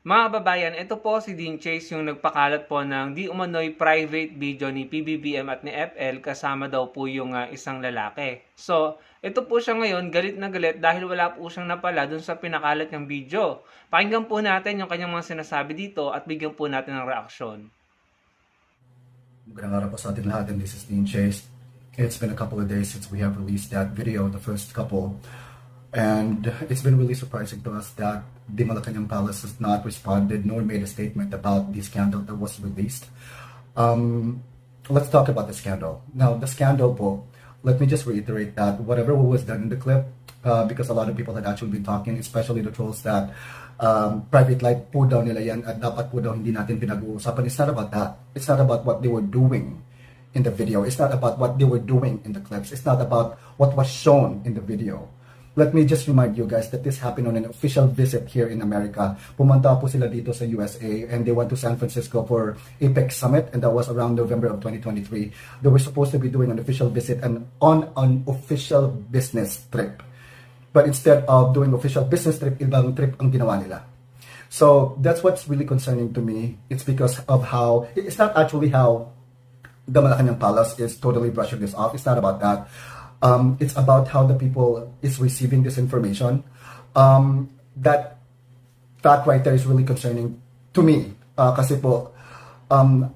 Mga kababayan, ito po si Dean Chase yung nagpakalat po ng di umano'y private video ni PBBM at ni FL kasama daw po yung isang lalaki. So, ito po siya ngayon galit na galit dahil wala po siyang napala dun sa pinakalat niyang video. Pakinggan po natin yung kanyang mga sinasabi dito at bigyan po natin ng reaksyon. Magandang araw po sa ating lahat, and this is Dean Chase. It's been a couple of days since we have released that video, the first couple. And it's been really surprising to us that the Malacanang Palace has not responded nor made a statement about the scandal that was released. Let's talk about the scandal. Now, the scandal, po, let me just reiterate that whatever was done in the clip, because a lot of people had actually been talking, especially the trolls, that private life po daw nila yan at dapat po daw hindi natin pinag-uusapan. It's not about that. It's not about what they were doing in the video. It's not about what they were doing in the clips. It's not about what was shown in the video. Let me just remind you guys that this happened on an official visit here in America. Pumunta po sila dito sa USA and they went to San Francisco for APEC Summit, and that was around November of 2023. They were supposed to be doing an official visit and on an official business trip. But instead of doing official business trip, ibang trip ang ginawa nila. So that's what's really concerning to me. It's because of how, it's not actually how the Malacanang Palace is totally brushing this off. It's not about that. It's about how the people is receiving this information. That fact right there is really concerning to me. Kasi po, how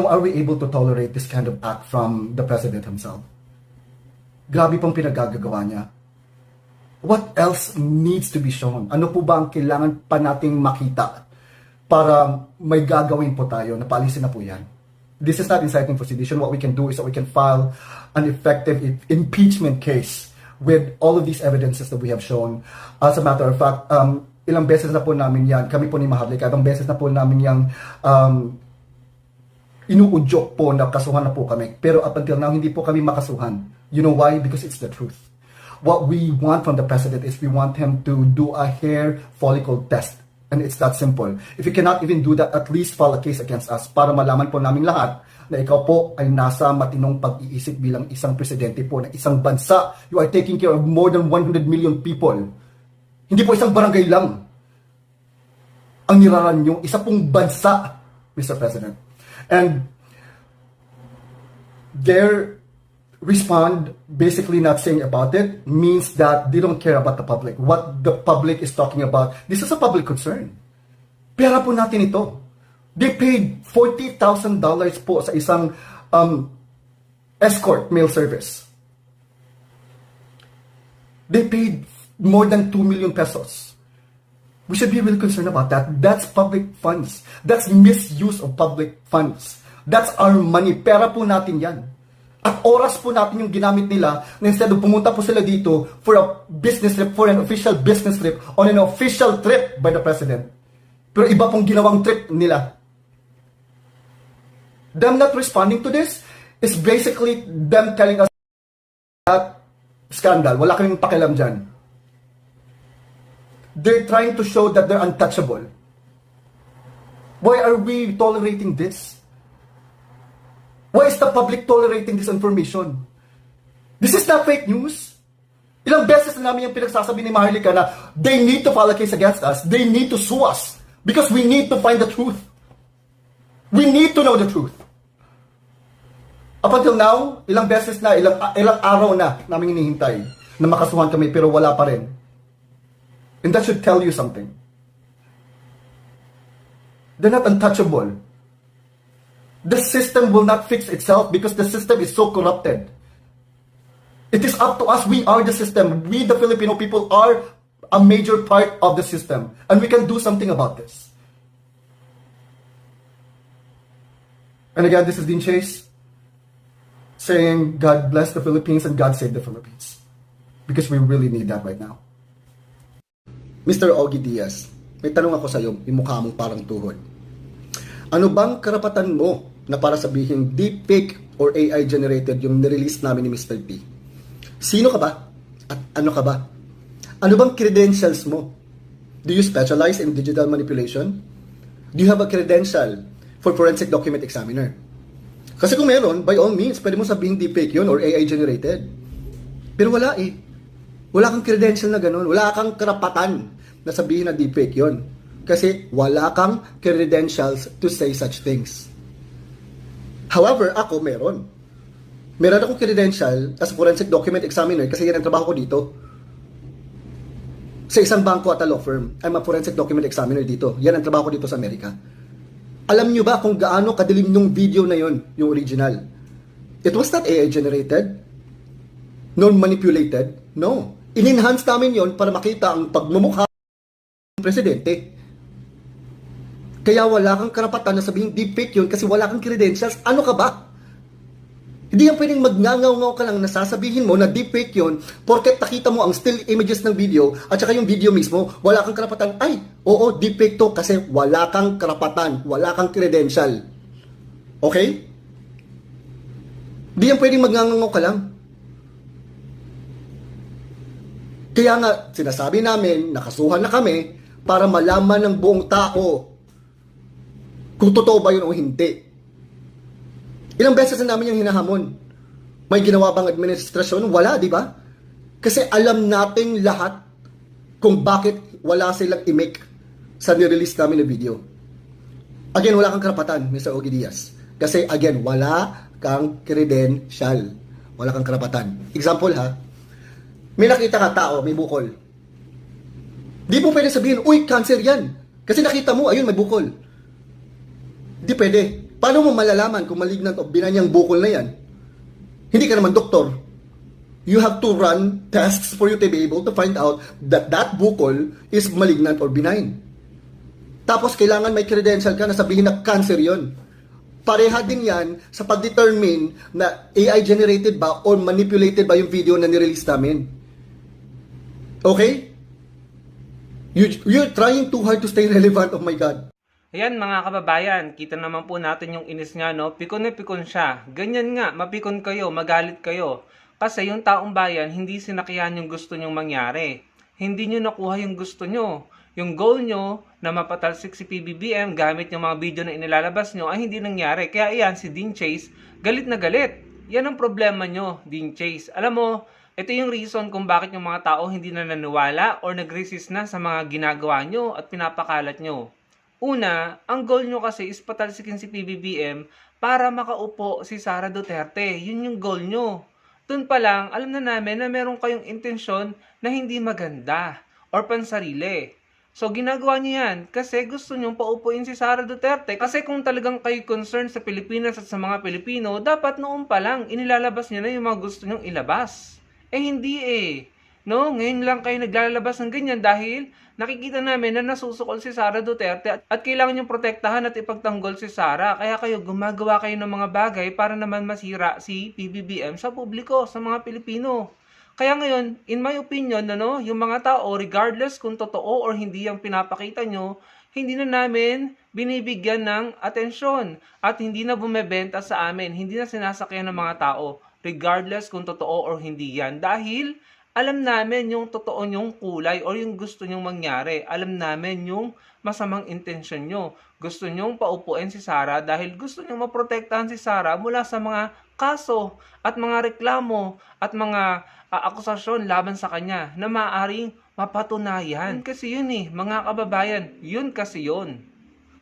are we able to tolerate this kind of act from the president himself? Grabe pong pinagagagawa niya. What else needs to be shown? Ano po ba ang kailangan pa nating makita para may gagawin po tayo na paalisin na po yan? This is not inciting for sedition. What we can do is that we can file an effective impeachment case with all of these evidences that we have shown. As a matter of fact, ilang beses na po namin yan, kami po ni Maharlika, ilang beses na po namin yung inuudyok po na kasuhan na po kami. Pero up until now, hindi po kami makasuhan. You know why? Because it's the truth. What we want from the president is we want him to do a hair follicle test. And it's that simple. If you cannot even do that, at least file a case against us para malaman po namin lahat na ikaw po ay nasa matinong pag-iisip bilang isang presidente po ng isang bansa. You are taking care of more than 100 million people. Hindi po isang barangay lang ang niraran nyo. Isa pong bansa, Mr. President. And their respond basically not saying about it means that they don't care about the public. What the public is talking about, this is a public concern. Pera po natin ito. They paid $40,000 po sa isang escort mail service. They paid more than 2 million pesos. We should be really concerned about that. That's public funds. That's misuse of public funds. That's our money. Pera po natin yan. At oras po natin yung ginamit nila na instead of pumunta po sila dito for a business trip, for an official business trip, on an official trip by the president. Pero iba pong ginawang trip nila. Them not responding to this is basically them telling us that scandal. Wala kaming pakialam dyan. They're trying to show that they're untouchable. Why are we tolerating this? Why is the public tolerating this information? This is not fake news. Ilang beses na namin yung pinagsasabi ni Maharlika na they need to file a case against us. They need to sue us. Because we need to find the truth. We need to know the truth. Up until now, ilang beses na, ilang araw na namin hinihintay na makasuhan kami pero wala pa rin. And that should tell you something. They're not untouchable. The system will not fix itself because the system is so corrupted. It is up to us. We are the system. We, the Filipino people, are a major part of the system. And we can do something about this. And again, this is Dean Chase saying, God bless the Philippines and God save the Philippines. Because we really need that right now. Mr. Ogie Diaz, may tanong ako sa iyo, yung mukha mong parang tuhod. Ano bang karapatan mo na para sabihin deepfake or AI generated yung nirelease namin ni Mr. P? Sino ka ba? At ano ka ba? Ano bang credentials mo? Do you specialize in digital manipulation? Do you have a credential for forensic document examiner? Kasi kung meron, by all means, pwede mo sabihin deepfake yun or AI generated. Pero wala eh. Wala kang credential na ganun. Wala kang karapatan na sabihin na deepfake yon. Kasi wala kang credentials to say such things. However, ako meron. Meron akong credential as a forensic document examiner kasi yan ang trabaho ko dito. Sa isang bangko at a law firm, I'm a forensic document examiner dito. Yan ang trabaho ko dito sa Amerika. Alam nyo ba kung gaano kadilim yung video na yon, yung original? It was not AI generated, nor manipulated. No. In-enhance namin yon para makita ang pagmumukha ng presidente. Kaya wala kang karapatan na sabihin deepfake yun kasi wala kang credentials. Ano ka ba? Hindi yan pwedeng magngangaw-ngaw ka lang na sasabihin mo na deepfake yun porket nakita mo ang still images ng video at saka yung video mismo, wala kang karapatan. Ay, oo, deepfake to kasi wala kang karapatan, wala kang credential. Okay? Hindi yan pwedeng magngangaw ka lang. Kaya nga, sinasabi namin, nakasuhan na kami para malaman ng buong tao kung totoo ba yun o hindi. Ilang beses na namin yung hinahamon. May ginawa bang administrasyon? Wala, di ba? Kasi alam nating lahat kung bakit wala silang i-make sa nirelease namin na video. Again, wala kang karapatan, Mr. Ogie Diaz. Kasi again, wala kang credential. Wala kang karapatan. Example ha, may nakita ka tao, may bukol. Di mo pwede sabihin, uy, cancer yan. Kasi nakita mo, ayun, may bukol. Di pwede. Paano mo malalaman kung malignant o benign yung bukol na yan? Hindi ka naman doktor. You have to run tests for you to be able to find out that that bukol is malignant or benign. Tapos kailangan may credential ka na sabihin na cancer yon. Pareha din yan sa pag-determine na AI generated ba or manipulated ba yung video na nirelease namin. Okay? You're trying too hard to stay relevant, oh my God. Ayan mga kababayan, kita naman po natin yung inis nga, no? Pikon na pikon siya. Ganyan nga, mapikon kayo, magalit kayo. Kasi yung taong bayan, hindi sinakyan yung gusto nyong mangyari. Hindi nyo nakuha yung gusto nyo. Yung goal nyo na mapatalsik si PBBM gamit yung mga video na inilalabas nyo ay hindi nangyari. Kaya ayan, si Dean Chase, galit na galit. Yan ang problema nyo, Dean Chase. Alam mo, ito yung reason kung bakit yung mga tao hindi na naniwala or nag-resist na sa mga ginagawa nyo at pinapakalat nyo. Una, ang goal nyo kasi is patalsikin si PBBM para makaupo si Sara Duterte. Yun yung goal nyo. Doon pa lang, alam na namin na meron kayong intensyon na hindi maganda or pansarili. So, ginagawa nyo yan kasi gusto nyo paupuin si Sara Duterte. Kasi kung talagang kayo concerned sa Pilipinas at sa mga Pilipino, dapat noon pa lang, inilalabas nyo na yung mga gusto nyong ilabas. Hindi eh. No, ngayon lang kayo naglalabas ng ganyan dahil nakikita namin na nasusukol si Sara Duterte at kailangan niyong protektahan at ipagtanggol si Sara. Kaya kayo gumagawa kayo ng mga bagay para naman masira si PBBM sa publiko, sa mga Pilipino. Kaya ngayon, in my opinion, yung mga tao, regardless kung totoo or hindi ang pinapakita nyo, hindi na namin binibigyan ng atensyon at hindi na bumebenta sa amin, hindi na sinasakyan ng mga tao, regardless kung totoo or hindi yan. Dahil alam namin yung totoo nyong kulay o yung gusto nyong mangyari. Alam namin yung masamang intensyon nyo. Gusto nyong paupuin si Sara dahil gusto nyong maprotektahan si Sara mula sa mga kaso at mga reklamo at mga akusasyon laban sa kanya na maaaring mapatunayan. Yun kasi yun mga kababayan. Yun kasi yun.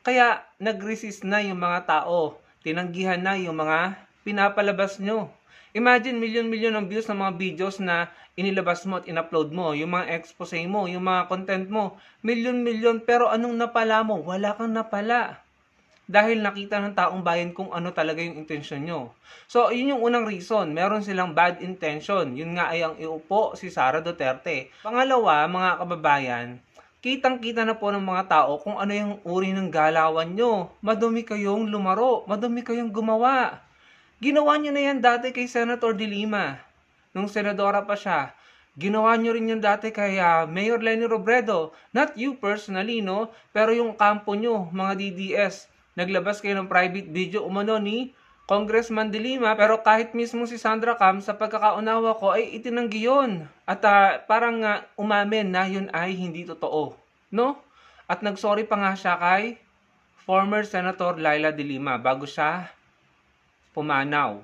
Kaya nag-resist na yung mga tao. Tinanggihan na yung mga pinapalabas nyo. Imagine, milyon-milyon ng views ng mga videos na inilabas mo at in-upload mo. Yung mga expose mo, yung mga content mo. Milyon-milyon, pero anong napala mo? Wala kang napala. Dahil nakita ng taong bayan kung ano talaga yung intensyon nyo. So, yun yung unang reason. Meron silang bad intention. Yun nga ay ang iupo si Sara Duterte. Pangalawa, mga kababayan, kitang-kita na po ng mga tao kung ano yung uri ng galawan nyo. Madumi kayong lumaro. Madumi kayong gumawa. Ginawa nyo na yan dati kay Senator De Lima. Nung senadora pa siya. Ginawa nyo rin yan dati kay Mayor Leni Robredo. Not you personally, no? Pero yung kampo nyo, mga DDS. Naglabas kayo ng private video umano ni Congressman De Lima. Pero kahit mismo si Sandra Cam, sa pagkakaunawa ko, ay itinanggi yun. At parang umamin na yun ay hindi totoo. No? At nagsorry pa nga siya kay former Senator Laila De Lima bago siya pumanaw.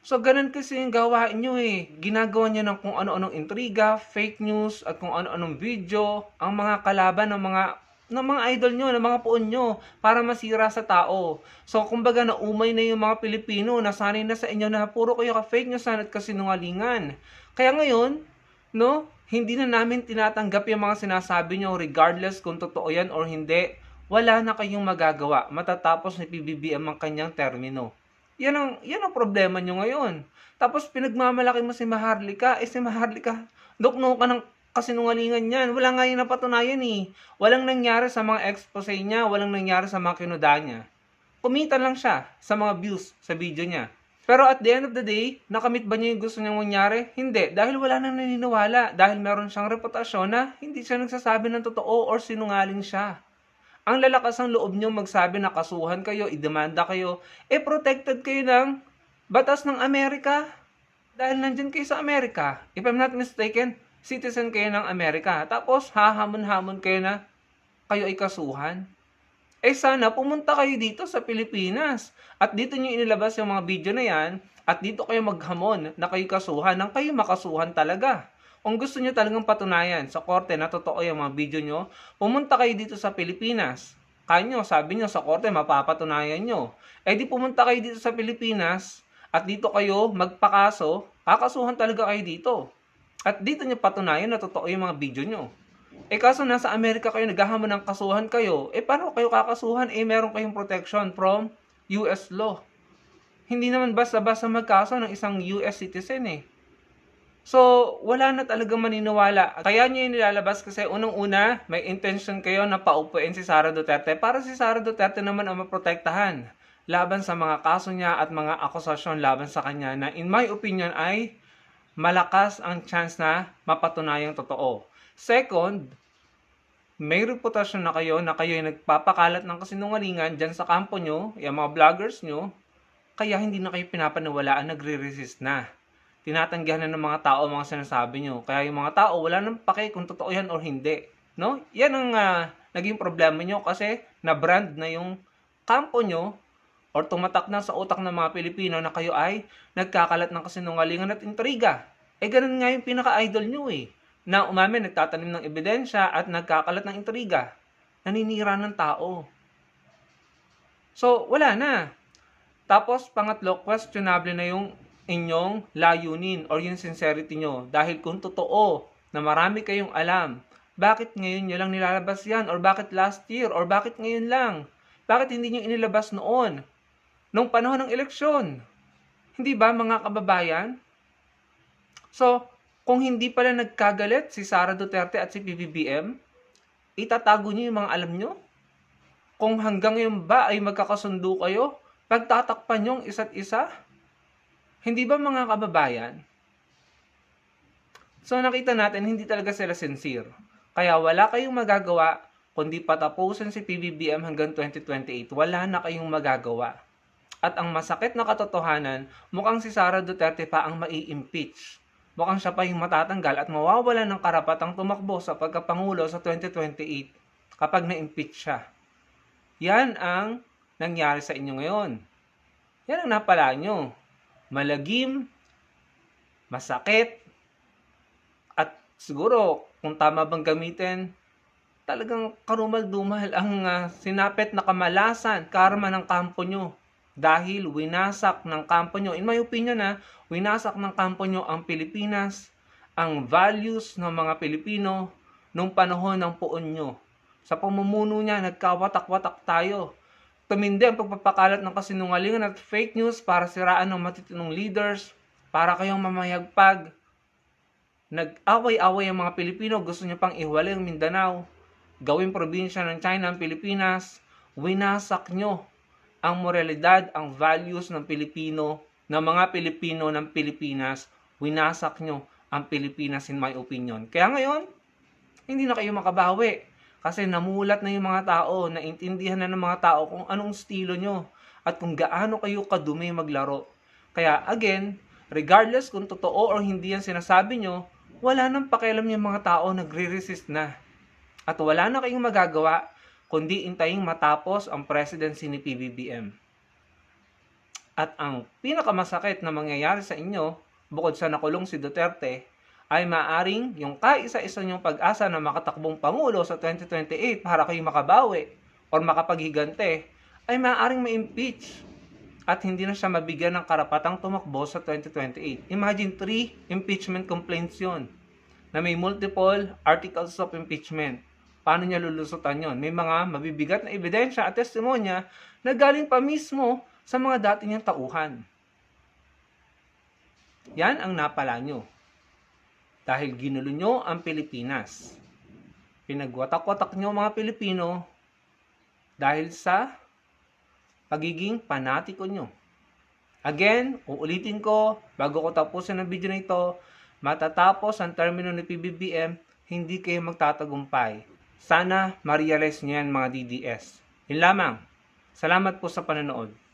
So, ganun kasi yung gawain nyo eh. Ginagawa nyo ng kung ano-anong intriga, fake news, at kung ano-anong video, ang mga kalaban ng mga idol nyo, ng mga puon nyo, para masira sa tao. So, kumbaga naumay na yung mga Pilipino, nasanay na sa inyo na puro kayo ka-fake news at kasinungalingan. Kaya ngayon, no, hindi na namin tinatanggap yung mga sinasabi nyo regardless kung totoo yan or hindi. Wala na kayong magagawa matatapos ni PBBM ang kanyang termino. Yan ang problema nyo ngayon. Tapos pinagmamalaki mo si Maharlika. Si Maharlika, dukno ka ng kasinungalingan niyan. Wala nga yung napatunayan eh. Walang nangyari sa mga expose niya. Walang nangyari sa mga kinuda niya. Kumita lang siya sa mga views sa video niya. Pero at the end of the day, nakamit ba niya yung gusto niyang mangyari? Hindi. Dahil wala nang naniniwala. Dahil meron siyang reputasyon na hindi siya nagsasabi ng totoo or sinungaling siya. Ang lalakas ang loob nyo magsabi na kasuhan kayo, idemanda kayo, protected kayo ng batas ng Amerika. Dahil nandyan kayo sa Amerika. If I'm not mistaken, citizen kayo ng Amerika. Tapos, hahamon-hamon kayo na kayo ay kasuhan. Sana pumunta kayo dito sa Pilipinas. At dito nyo inilabas yung mga video na yan. At dito kayo maghamon na kayo kasuhan nang kayo makasuhan talaga. Kung gusto nyo talagang patunayan sa korte na totoo yung mga video nyo, pumunta kayo dito sa Pilipinas. Kanyo, sabi nyo sa korte, mapapatunayan nyo. Di pumunta kayo dito sa Pilipinas at dito kayo magpakaso, kakasuhan talaga kayo dito. At dito nyo patunayan na totoo yung mga video nyo. Kaso nasa Amerika kayo, naghahamon ng kasuhan kayo, paano kayo kakasuhan? Meron kayong protection from US law. Hindi naman basta-basta magkaso ng isang US citizen So, wala na talagang maniniwala. Kaya niyo yung nilalabas kasi unang-una, may intention kayo na paupuin si Sara Duterte para si Sara Duterte naman ang maprotektahan laban sa mga kaso niya at mga akusasyon laban sa kanya na in my opinion ay malakas ang chance na mapatunayang totoo. Second, may reputasyon na kayo yung nagpapakalat ng kasinungalingan dyan sa kampo nyo, yung mga vloggers nyo, kaya hindi na kayo pinapaniwalaan, nagre-resist na. Tinatanggihan na ng mga tao ang mga sinasabi nyo. Kaya yung mga tao, wala nang pake kung totoo yan or hindi. No? Yan ang naging problema nyo kasi na-brand na yung kampo nyo or tumatak na sa utak ng mga Pilipino na kayo ay nagkakalat ng kasinungalingan at intriga. Ganun nga yung pinaka-idol nyo na umamin, nagtatanim ng ebidensya at nagkakalat ng intriga. Naninira ng tao. So, wala na. Tapos, pangatlo, questionable na yung inyong layunin or yung sincerity nyo. Dahil kung totoo na marami kayong alam, bakit ngayon nyo lang nilalabas yan? Or bakit last year? Or bakit ngayon lang? Bakit hindi nyo inilabas noon? Nung panahon ng eleksyon? Hindi ba mga kababayan? So, kung hindi pala nagkagalit si Sara Duterte at si PBBM, itatago nyo yung mga alam nyo? Kung hanggang ngayon ba ay magkakasundo kayo, pagtatakpan nyo ang isa't isa? Hindi ba mga kababayan? So nakita natin, hindi talaga sila sincere. Kaya wala kayong magagawa, kundi patapusin si PBBM hanggang 2028. Wala na kayong magagawa. At ang masakit na katotohanan, mukhang si Sara Duterte pa ang mai-impeach. Mukhang siya pa yung matatanggal at mawawala ng karapatang tumakbo sa pagkapangulo sa 2028 kapag na-impeach siya. Yan ang nangyari sa inyo ngayon. Yan ang napala nyo. Malagim, masakit, at siguro kung tama bang gamitin, talagang karumal-dumal ang sinapit na kamalasan, karma ng kampo nyo. Dahil winasak ng kampo nyo, in my opinion winasak ng kampo nyo ang Pilipinas, ang values ng mga Pilipino nung panahon ng puon nyo. Sa pamumuno niya, nagkawatak-watak tayo. Tumindi ang pagpapakalat ng kasinungalingan at fake news para siraan ng matitinong leaders, para kayong mamayagpag. Nag-away-away ang mga Pilipino, gusto nyo pang ihiwalay ang Mindanao, gawing probinsya ng China ang Pilipinas. Winasak nyo ang moralidad, ang values ng Pilipino, ng mga Pilipino ng Pilipinas. Winasak nyo ang Pilipinas in my opinion. Kaya ngayon, hindi na kayo makabawi. Kasi namulat na yung mga tao, naintindihan na ng mga tao kung anong estilo nyo at kung gaano kayo kadumi maglaro. Kaya again, regardless kung totoo or hindi yan sinasabi nyo, wala nang pakialam yung mga tao, nagre-resist na. At wala na kayong magagawa kundi intayin matapos ang presidency ni PBBM. At ang pinakamasakit na mangyayari sa inyo, bukod sa nakulong si Duterte, ay maaring yung kaisa-isa niyong pag-asa na makatakbong Pangulo sa 2028 para kayo makabawi o makapaghigante, ay maaring ma-impeach at hindi na siya mabigyan ng karapatang tumakbo sa 2028. Imagine 3 impeachment complaints yun na may multiple articles of impeachment. Paano niya lulusutan yon? May mga mabibigat na ebidensya at testimonya na galing pa mismo sa mga dati niyang tauhan. Yan ang napala nyo. Dahil ginulo nyo ang Pilipinas. Pinagwatak-watak nyo mga Pilipino dahil sa pagiging panatiko nyo. Again, uulitin ko, bago ko tapusin ang video na ito, matatapos ang termino ni PBBM, hindi kayo magtatagumpay. Sana ma-realize nyo yan mga DDS. Yun lamang. Salamat po sa panonood.